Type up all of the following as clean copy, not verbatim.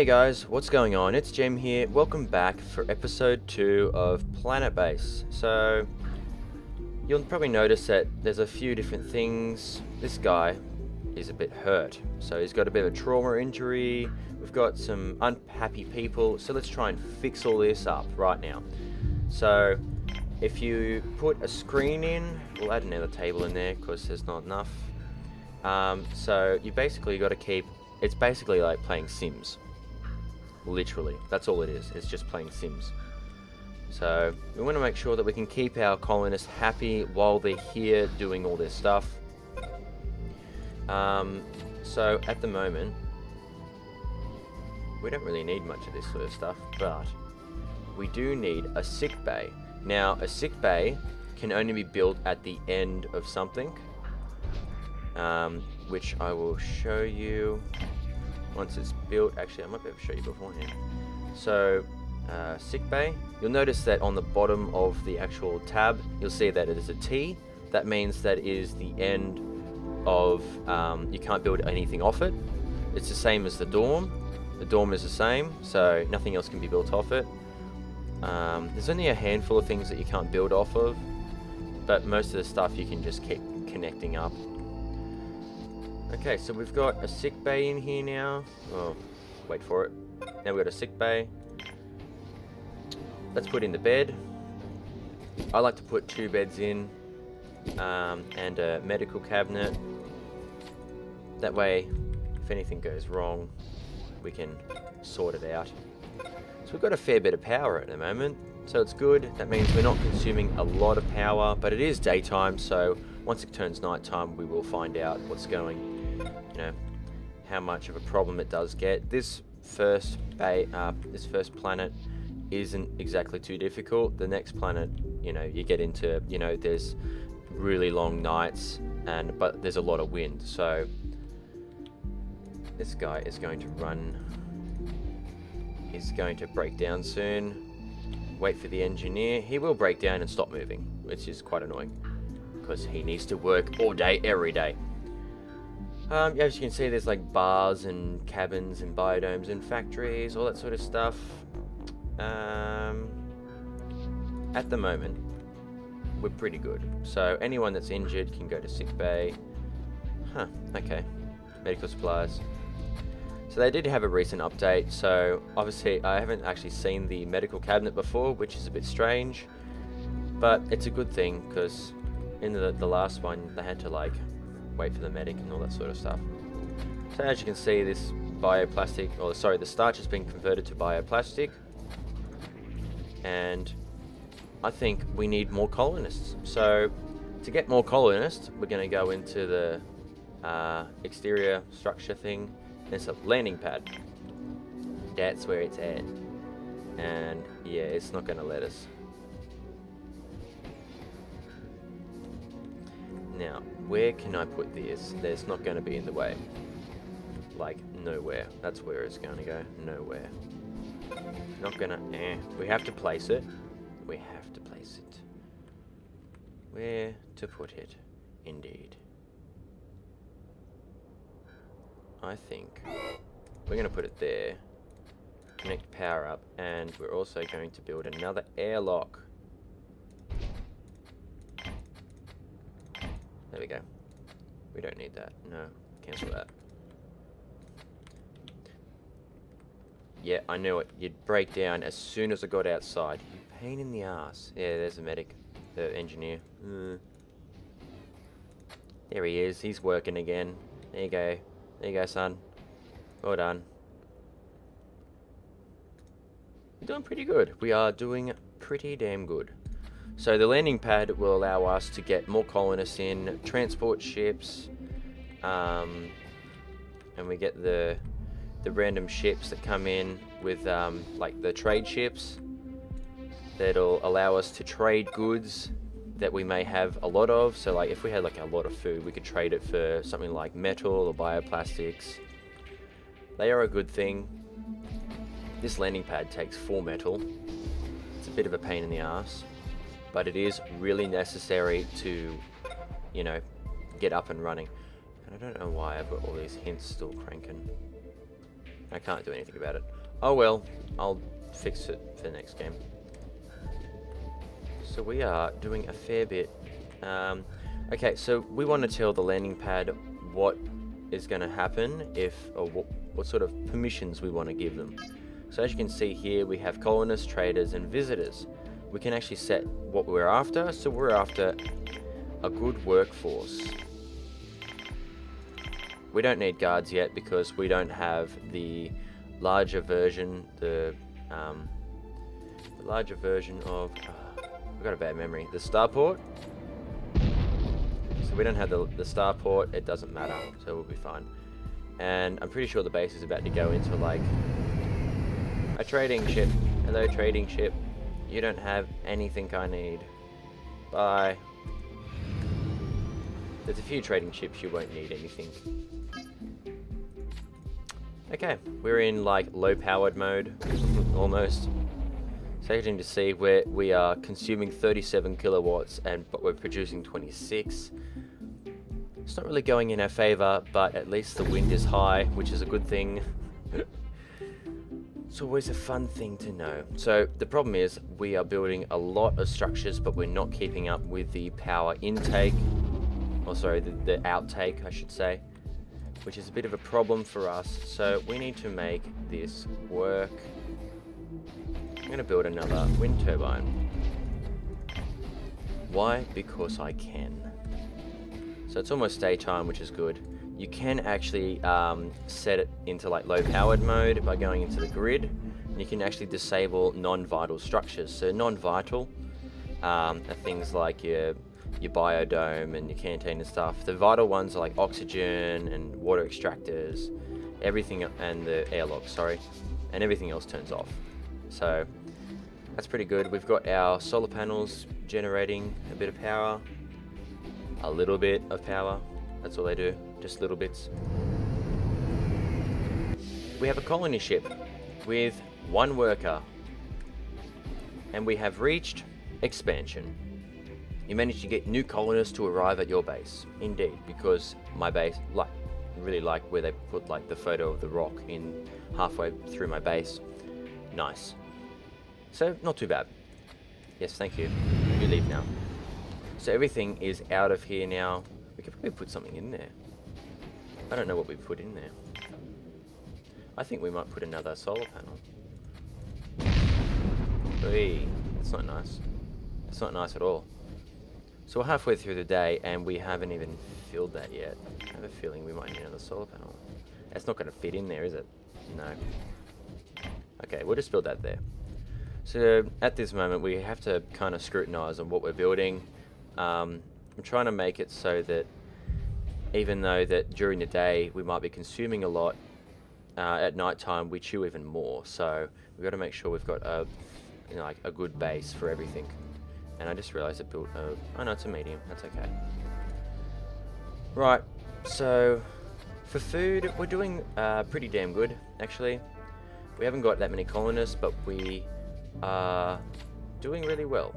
Hey guys, what's going on? It's Jem here. Welcome back for episode 2 of Planetbase. So, you'll probably notice that there's a few different things. This guy is a bit hurt. So he's got a bit of a trauma injury. We've got some unhappy people. So let's try and fix all this up right now. So, if you put a screen in, we'll add another table in there because there's not enough. So you basically got to keep, it's basically like playing Sims. Literally, that's all it is. It's just playing Sims. So we want to make sure that we can keep our colonists happy while they're here doing all their stuff. So at the moment, we don't really need much of this sort of stuff, but we do need a sick bay. Now, a sick bay can only be built at the end of something, which I will show you once it's built. Actually, I might be able to show you beforehand. So, sick bay, you'll notice that on the bottom of the actual tab, you'll see that it is a T. That means that it is the end of, you can't build anything off it. It's the same as the dorm. The dorm is the same, so nothing else can be built off it. There's only a handful of things that you can't build off of, but most of the stuff you can just keep connecting up. Okay, so we've got a sick bay in here now. Oh, wait for it. Now we've got a sick bay. Let's put in the bed. I like to put 2 beds in, and a medical cabinet. That way, if anything goes wrong, we can sort it out. So we've got a fair bit of power at the moment, so it's good. That means we're not consuming a lot of power, but it is daytime, so once it turns nighttime, we will find out what's going, how much of a problem it does get. This first planet isn't exactly too difficult. The next planet, you get into, there's really long nights, but there's a lot of wind, so this guy is going to run. He's going to break down soon. Wait for the engineer. He will break down and stop moving, which is quite annoying because he needs to work all day, every day. As you can see, there's like bars and cabins and biodomes and factories, all that sort of stuff. At the moment, we're pretty good. So anyone that's injured can go to sick bay. Okay. Medical supplies. So they did have a recent update, so obviously I haven't actually seen the medical cabinet before, which is a bit strange, but it's a good thing because in the last one they had to wait for the medic and all that sort of stuff. So as you can see, this the starch has been converted to bioplastic, and I think we need more colonists. So to get more colonists, we're going to go into the exterior structure thing. There's a landing pad. That's where it's at. And yeah, it's not going to let us. Now, where can I put this? There's not going to be in the way. Nowhere. That's where it's going to go. Nowhere. Not going to... We have to place it. We have to place it. Where to put it? Indeed. I think we're going to put it there, connect power up, and we're also going to build another airlock. There we go. We don't need that. No, cancel that. Yeah, I knew it. You'd break down as soon as I got outside. You pain in the ass. Yeah, there's the medic, the engineer. There he is. He's working again. There you go. There you go, son. Well done. We're doing pretty good. We are doing pretty damn good. So the landing pad will allow us to get more colonists in, transport ships, and we get the random ships that come in with the trade ships that'll allow us to trade goods that we may have a lot of. So if we had a lot of food, we could trade it for something like metal or bioplastics. They are a good thing. This landing pad takes 4 metal. It's a bit of a pain in the ass, but it is really necessary to, get up and running. And I don't know why I've got all these hints still cranking. I can't do anything about it. Oh well, I'll fix it for the next game. So we are doing a fair bit. Okay, so we want to tell the landing pad what is going to happen or what sort of permissions we want to give them. So as you can see here, we have colonists, traders, and visitors. We can actually set what we're after. So we're after a good workforce. We don't need guards yet because we don't have the larger version, the larger version of, I've got a bad memory, the starport. So we don't have the starport, it doesn't matter, so we'll be fine. And I'm pretty sure the base is about to go into like a trading ship. Hello, trading ship. You don't have anything I need. Bye. There's a few trading ships, you won't need anything. Okay, we're in like low powered mode, almost. So you can see where we are consuming 37 kilowatts but we're producing 26. It's not really going in our favor, but at least the wind is high, which is a good thing. It's always a fun thing to know. So the problem is we are building a lot of structures, but we're not keeping up with the power intake, or sorry, the outtake, I should say, which is a bit of a problem for us. So we need to make this work. I'm going to build another wind turbine. Why? Because I can. So it's almost daytime, which is good. You can actually set it into like low powered mode by going into the grid, and you can actually disable non-vital structures. So non-vital are things like your biodome and your canteen and stuff. The vital ones are like oxygen and water extractors, everything, and the airlock, sorry, and everything else turns off. So that's pretty good. We've got our solar panels generating a bit of power, a little bit of power. That's all they do, just little bits. We have a colony ship with 1 worker, and we have reached expansion. You managed to get new colonists to arrive at your base. Indeed, because my base, really like where they put like the photo of the rock in halfway through my base. Nice. So, not too bad. Yes, thank you. You leave now. So everything is out of here now. We could probably put something in there. I don't know what we put in there. I think we might put another solar panel. Hey, that's not nice. It's not nice at all. So we're halfway through the day and we haven't even filled that yet. I have a feeling we might need another solar panel. That's not going to fit in there, is it? No. Okay, we'll just build that there. So at this moment we have to kind of scrutinize on what we're building. I'm trying to make it so that even though that during the day we might be consuming a lot, at night time we chew even more. So we've got to make sure we've got a good base for everything. And I just realized I built oh no, it's a medium, that's okay. Right, so for food we're doing pretty damn good actually. We haven't got that many colonists, but we are doing really well.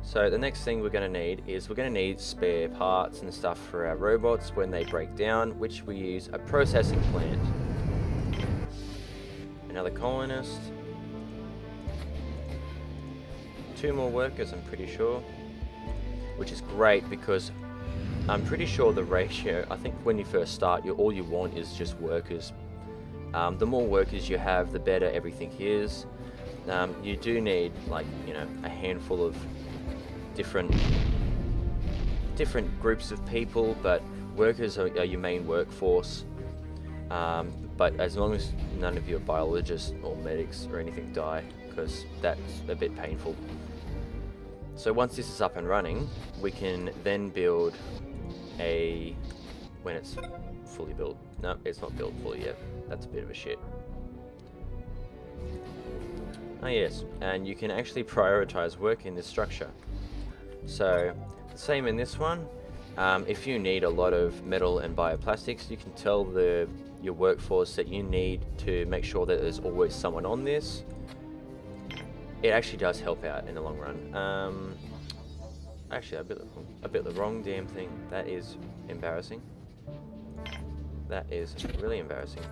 So the next thing we're going to need is spare parts and stuff for our robots when they break down, which we use a processing plant. Another colonist. 2 more workers, I'm pretty sure. Which is great because I'm pretty sure the ratio, I think when you first start, all you want is just workers. The more workers you have, the better everything is. You do need a handful of different groups of people, but workers are your main workforce. But as long as none of your biologists or medics or anything die, because that's a bit painful. So once this is up and running, we can then build when it's fully built. No, it's not built fully yet. That's a bit of a shit. Oh yes, and you can actually prioritize work in this structure. So, same in this one. If you need a lot of metal and bioplastics, you can tell your workforce that you need to make sure that there's always someone on this. It actually does help out in the long run. Actually, I built the wrong damn thing. That is embarrassing. That is really embarrassing.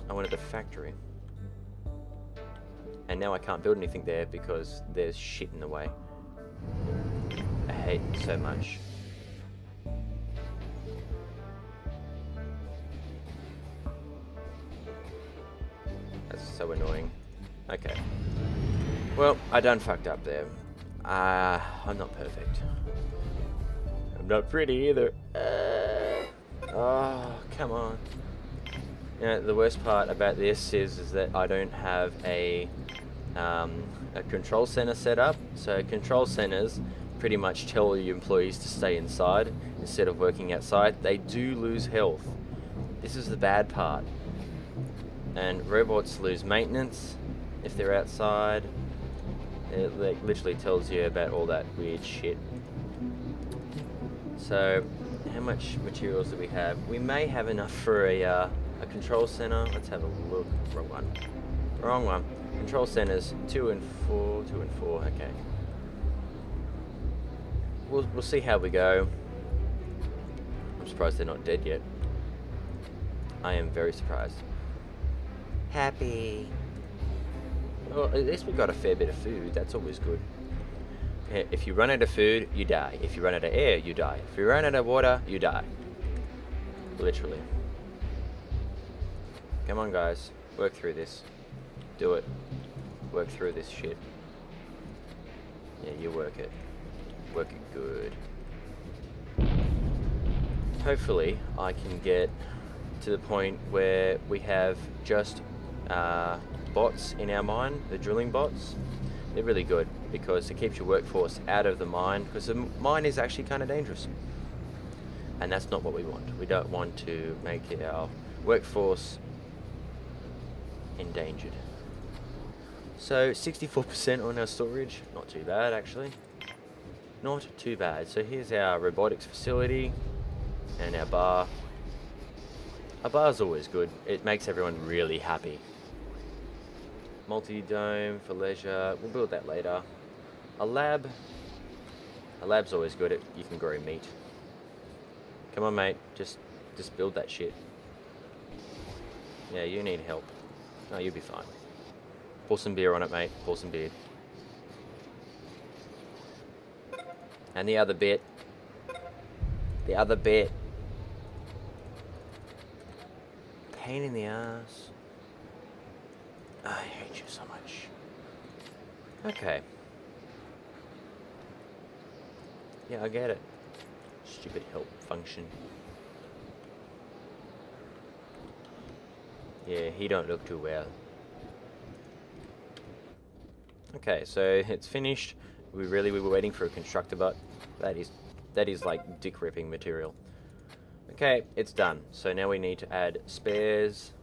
I wanted the factory. And now I can't build anything there because there's shit in the way. I hate it so much. That's so annoying. Okay. Well, I done fucked up there. I'm not perfect. I'm not pretty either. Oh, come on. You know, the worst part about this is that I don't have a control center set up. So control centers pretty much tell your employees to stay inside instead of working outside. They do lose health. This is the bad part. And robots lose maintenance if they're outside. It like, literally tells you about all that weird shit. So, how much materials do we have? We may have enough for a control center. Let's have a look. Wrong one. Wrong one. Control centers 2 and 4. 2 and 4. Okay. We'll see how we go. I'm surprised they're not dead yet. I am very surprised. Happy. Well, at least we got a fair bit of food. That's always good. If you run out of food, you die. If you run out of air, you die. If you run out of water, you die. Literally. Come on, guys. Work through this. Do it. Work through this shit. Yeah, you work it. Work it good. Hopefully, I can get to the point where we have just bots in our mine, the drilling bots. They're really good because it keeps your workforce out of the mine, because the mine is actually kind of dangerous. And that's not what we want. We don't want to make our workforce endangered. So 64% on our storage, not too bad actually. Not too bad. So here's our robotics facility and our bar. A bar's always good. It makes everyone really happy. Multi-dome for leisure. We'll build that later. A lab. A lab's always good. You can grow meat. Come on, mate. Just build that shit. Yeah, you need help. No, you'll be fine. Pour some beer on it, mate. Pour some beer. And the other bit. The other bit. Pain in the ass. I hate you so much. Okay. Yeah, I get it. Stupid help function. Yeah, he don't look too well. Okay, so it's finished. We were waiting for a constructor, but that is like dick ripping material. Okay, it's done. So now we need to add spares.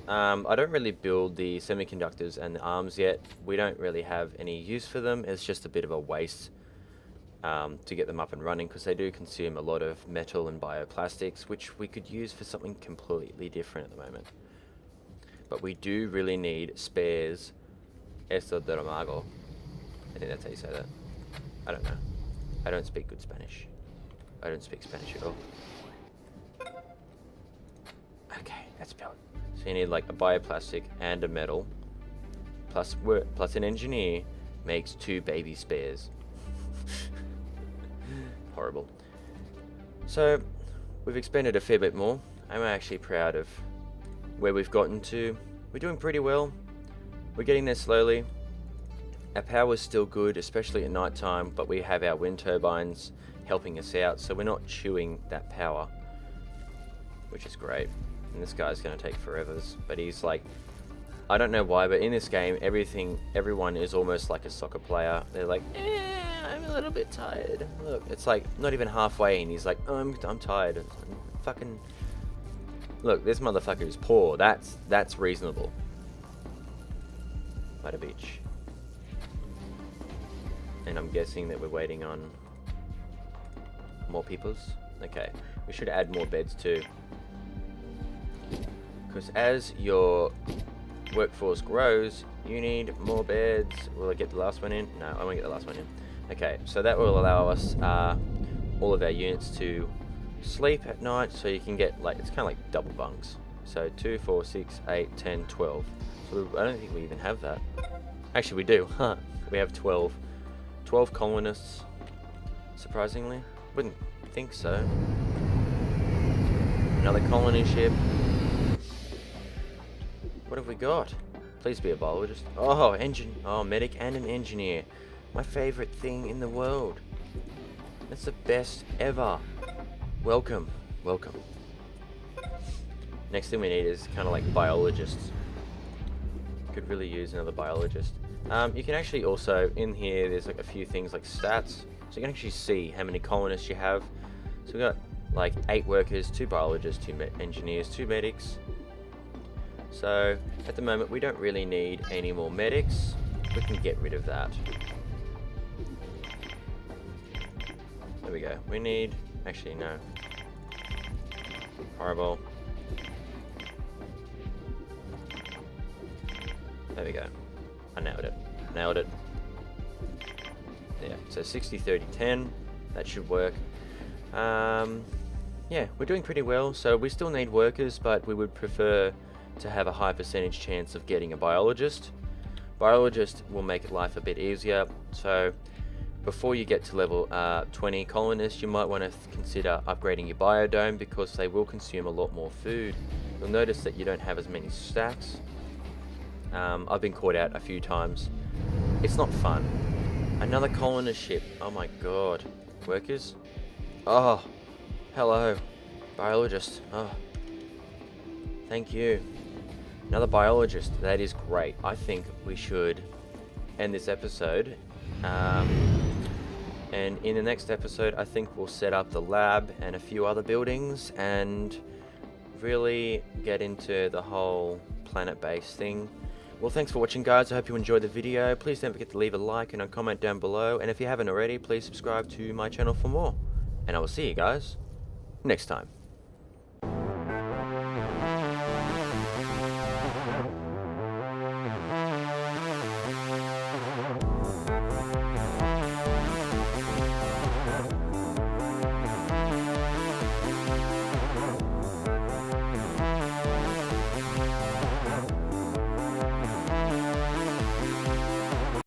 I don't really build the semiconductors and the arms yet. We don't really have any use for them. It's just a bit of a waste to get them up and running, because they do consume a lot of metal and bioplastics, which we could use for something completely different at the moment. But we do really need spares. Esto de Ramago. I think that's how you say that. I don't know. I don't speak good Spanish. I don't speak Spanish at all. Okay, that's built. So you need like a bioplastic and a metal, plus an engineer makes 2 baby spares. Horrible. So we've expanded a fair bit more. I'm actually proud of where we've gotten to. We're doing pretty well. We're getting there slowly. Our power's still good, especially at night time, but we have our wind turbines helping us out, so we're not chewing that power, which is great. And this guy's going to take forevers, but he's like, I don't know why, but in this game, everyone is almost like a soccer player. They're like, I'm a little bit tired. Look, it's like not even halfway, and he's like, oh, I'm tired. Fucking look, this motherfucker is poor. That's reasonable. What a bitch. And I'm guessing that we're waiting on more peoples. Okay, we should add more beds too. Because as your workforce grows, you need more beds. Will I get the last one in? No, I won't get the last one in. Okay, so that will allow us all of our units to sleep at night, so you can get like, it's kind of like double bunks. So 2, 4, 6, 8, 10, 12. So I don't think we even have that. Actually, we do. Huh? We have 12. 12 colonists. Surprisingly, wouldn't think so. Another colony ship. What have we got? Please be a biologist. Oh, medic and an engineer. My favorite thing in the world. That's the best ever. Welcome. Next thing we need is kind of like biologists. Could really use another biologist. You can actually also, in here, there's like a few things like stats. So you can actually see how many colonists you have. So we've got like 8 workers, 2 biologists, 2 engineers, 2 medics. So at the moment we don't really need any more medics. We can get rid of that. There we go. We need, actually no. Horrible. There we go. I nailed it. Yeah, so 60, 30, 10. That should work. Yeah, we're doing pretty well. So we still need workers, but we would prefer to have a high percentage chance of getting a biologist. Biologist will make life a bit easier. So before you get to level 20 colonists, you might want to consider upgrading your biodome, because they will consume a lot more food. You'll notice that you don't have as many stacks. I've been caught out a few times. It's not fun. Another colonist ship. Oh my god. Workers? Oh, hello. Biologist. Oh, thank you. Another biologist. That is great. I think we should end this episode. And in the next episode, I think we'll set up the lab and a few other buildings and really get into the whole Planetbase thing. Well, thanks for watching, guys. I hope you enjoyed the video. Please don't forget to leave a like and a comment down below. And if you haven't already, please subscribe to my channel for more. And I will see you guys next time.